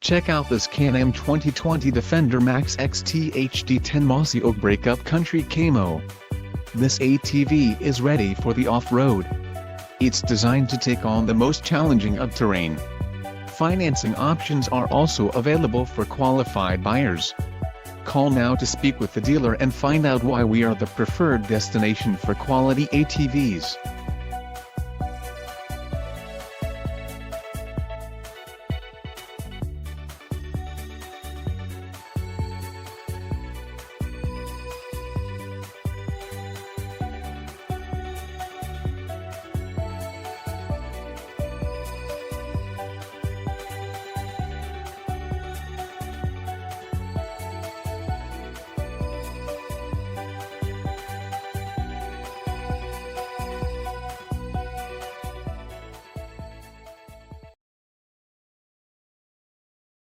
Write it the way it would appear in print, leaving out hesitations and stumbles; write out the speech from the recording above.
Check out this Can-Am 2020 Defender Max XT HD10 Mossy Oak Breakup Country Camo. This ATV is ready for the off-road. It's designed to take on the most challenging of terrain. Financing options are also available for qualified buyers. Call now to speak with the dealer and find out why we are the preferred destination for quality ATVs.